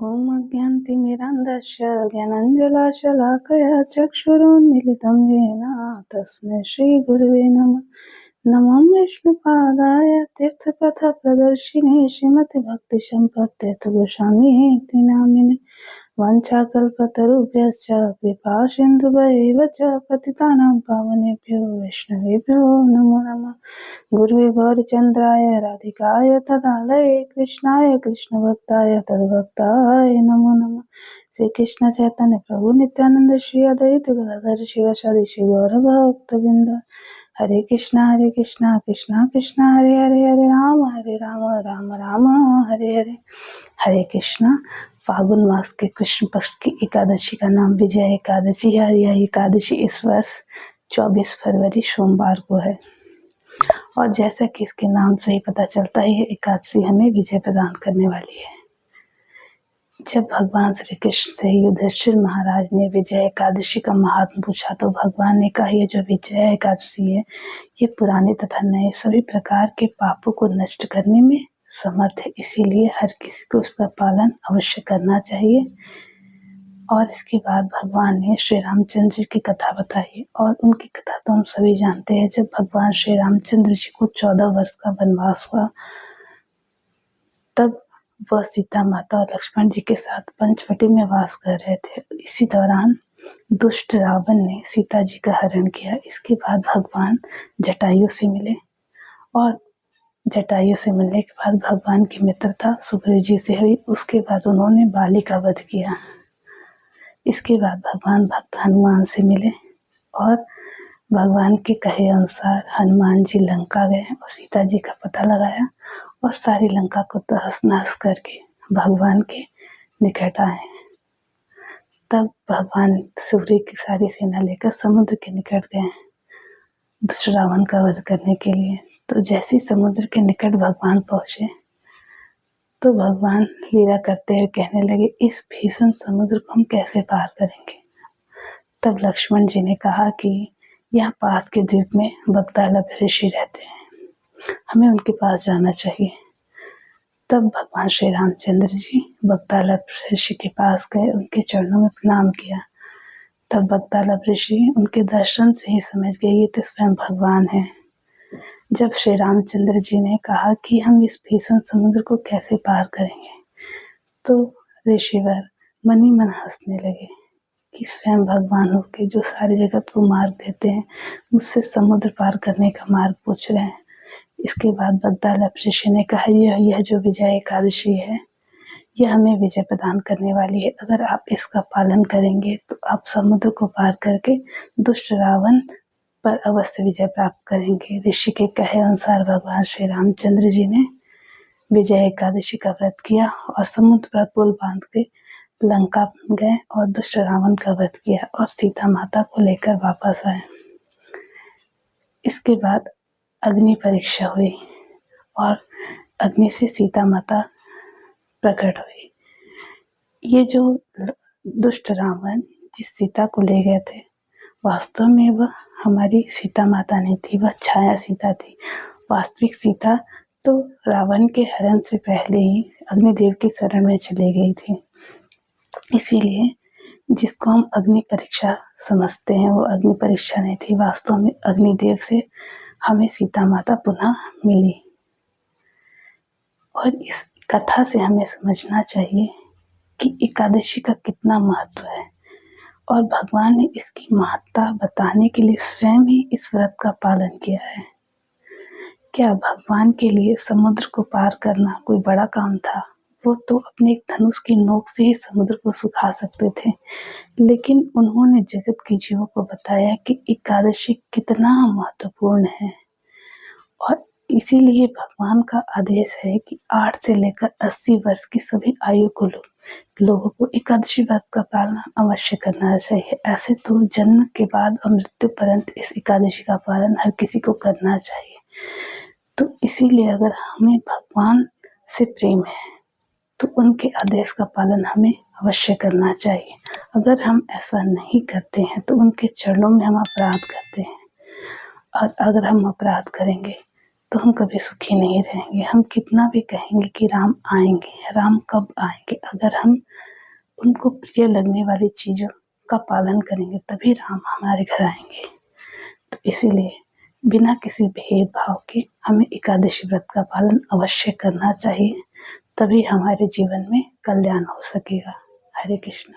ॐ अज्ञानतिमिरान्धस्य ज्ञानाञ्जनशलाकया चक्षुरुन्मीलितं येन तस्मै श्रीगुरुवे नमः। नमो विष्णुपादाय तीर्थपथप्रदर्शिने श्रीमद्भक्तिसम्पत्तेतुगोस्वामी नामिने वाञ्छाकल्पतरुभ्यश्च कृपासिन्धुभ्यैव च पतितानां पावनेभ्यो वैष्णवेभ्यो नमो नमः। गुरुवे गौरचन्द्राय राधिकाय तदालये कृष्णाय कृष्णभक्ताय तद्भक्ताय नमो नमः। श्री कृष्ण चैतन्य प्रभु नित्यानंद श्री अद्वैत गदाधर शिवासादि श्री गौरभक्तवृंद। हरे कृष्णा कृष्णा कृष्णा हरे हरे हरे राम राम राम हरे हरे। हरे कृष्णा। फागुन मास के कृष्ण पक्ष की एकादशी का नाम विजय एकादशी है। यह एकादशी इस वर्ष 24 फरवरी सोमवार को है और जैसा कि इसके नाम से ही पता चलता है, एकादशी हमें विजय प्रदान करने वाली है। जब भगवान श्री कृष्ण से युधिष्ठिर महाराज ने विजय एकादशी का महात्म पूछा तो भगवान ने कहा, ये जो विजय एकादशी है ये पुराने तथा नए सभी प्रकार के पापों को नष्ट करने में समर्थ है, इसीलिए हर किसी को उसका पालन अवश्य करना चाहिए। और इसके बाद भगवान ने श्री रामचंद्र जी की कथा बताई और उनकी कथा तो हम सभी जानते हैं। जब भगवान श्री रामचंद्र जी को 14 वर्ष का वनवास हुआ तब वह सीता माता और लक्ष्मण जी के साथ पंचवटी में वास कर रहे थे। इसी दौरान दुष्ट रावण ने सीता जी का हरण किया। इसके बाद भगवान जटायु से मिले और जटायु से मिलने के बाद भगवान की मित्रता सुग्रीव जी से हुई। उसके बाद उन्होंने बाली का वध किया। इसके बाद भगवान भक्त हनुमान से मिले और भगवान के कहे अनुसार हनुमान जी लंका गए और सीता जी का पता लगाया और सारी लंका को तहस नहस करके भगवान के निकट आए। तब भगवान सूर्य की सारी सेना लेकर समुद्र के निकट गए दुष्ट रावण का वध करने के लिए। तो जैसे समुद्र के निकट भगवान पहुंचे तो भगवान लीला करते हुए कहने लगे, इस भीषण समुद्र को हम कैसे पार करेंगे। तब लक्ष्मण जी ने कहा कि यहाँ पास के द्वीप में बगदालभ ऋषि रहते हैं, हमें उनके पास जाना चाहिए। तब भगवान श्री रामचंद्र जी बगदालभ ऋषि के पास गए, उनके चरणों में प्रणाम किया। तब बगदालभ ऋषि उनके दर्शन से ही समझ गए ये तो स्वयं भगवान है। जब श्री रामचंद्र जी ने कहा कि हम इस भीषण समुद्र को कैसे पार करेंगे तो ऋषिवर मन ही मन हंसने लगे कि स्वयं भगवान होके जो सारी जगत को मार्ग देते हैं मुझसे समुद्र पार करने का मार्ग पूछ रहे हैं। इसके बाद बगदालभ ऋषि ने कहा, यह जो विजय एकादशी है यह हमें विजय प्रदान करने वाली है। अगर आप इसका पालन करेंगे तो आप समुद्र को पार करके दुष्ट रावण पर अवश्य विजय प्राप्त करेंगे। ऋषि के कहे अनुसार भगवान श्री रामचंद्र जी ने विजय एकादशी का व्रत किया और समुद्र पर पुल बांध के लंका गए और दुष्ट रावण का वध किया और सीता माता को लेकर वापस आए। इसके बाद अग्नि परीक्षा हुई और अग्नि से सीता माता प्रकट हुई। ये जो दुष्ट रावण जिस सीता को ले गए थे वास्तव में वह हमारी सीता माता नहीं थी, वह छाया सीता थी। वास्तविक सीता तो रावण के हरण से पहले ही अग्निदेव की शरण में चली गई थी। इसीलिए जिसको हम अग्नि परीक्षा समझते हैं वो अग्नि परीक्षा नहीं थी, वास्तव में अग्निदेव से हमें सीता माता पुनः मिली। और इस कथा से हमें समझना चाहिए कि एकादशी का कितना महत्व है और भगवान ने इसकी महत्ता बताने के लिए स्वयं ही इस व्रत का पालन किया है। क्या भगवान के लिए समुद्र को पार करना कोई बड़ा काम था? वो तो अपने एक धनुष की नोक से ही समुद्र को सुखा सकते थे, लेकिन उन्होंने जगत के जीवों को बताया कि एकादशी कितना महत्वपूर्ण है। और इसीलिए भगवान का आदेश है कि 8 से लेकर 80 वर्ष की सभी आयु को लोगों को एकादशी व्रत का पालन अवश्य करना चाहिए। ऐसे तो जन्म के बाद और मृत्यु पर्यंत इस एकादशी का पालन हर किसी को करना चाहिए। तो इसीलिए अगर हमें भगवान से प्रेम है तो उनके आदेश का पालन हमें अवश्य करना चाहिए। अगर हम ऐसा नहीं करते हैं तो उनके चरणों में हम अपराध करते हैं और अगर हम अपराध करेंगे तो हम कभी सुखी नहीं रहेंगे। हम कितना भी कहेंगे कि राम आएंगे, राम कब आएंगे, अगर हम उनको प्रिय लगने वाली चीज़ों का पालन करेंगे तभी राम हमारे घर आएंगे। तो इसीलिए बिना किसी भेदभाव के हमें एकादशी व्रत का पालन अवश्य करना चाहिए, तभी हमारे जीवन में कल्याण हो सकेगा। हरे कृष्ण।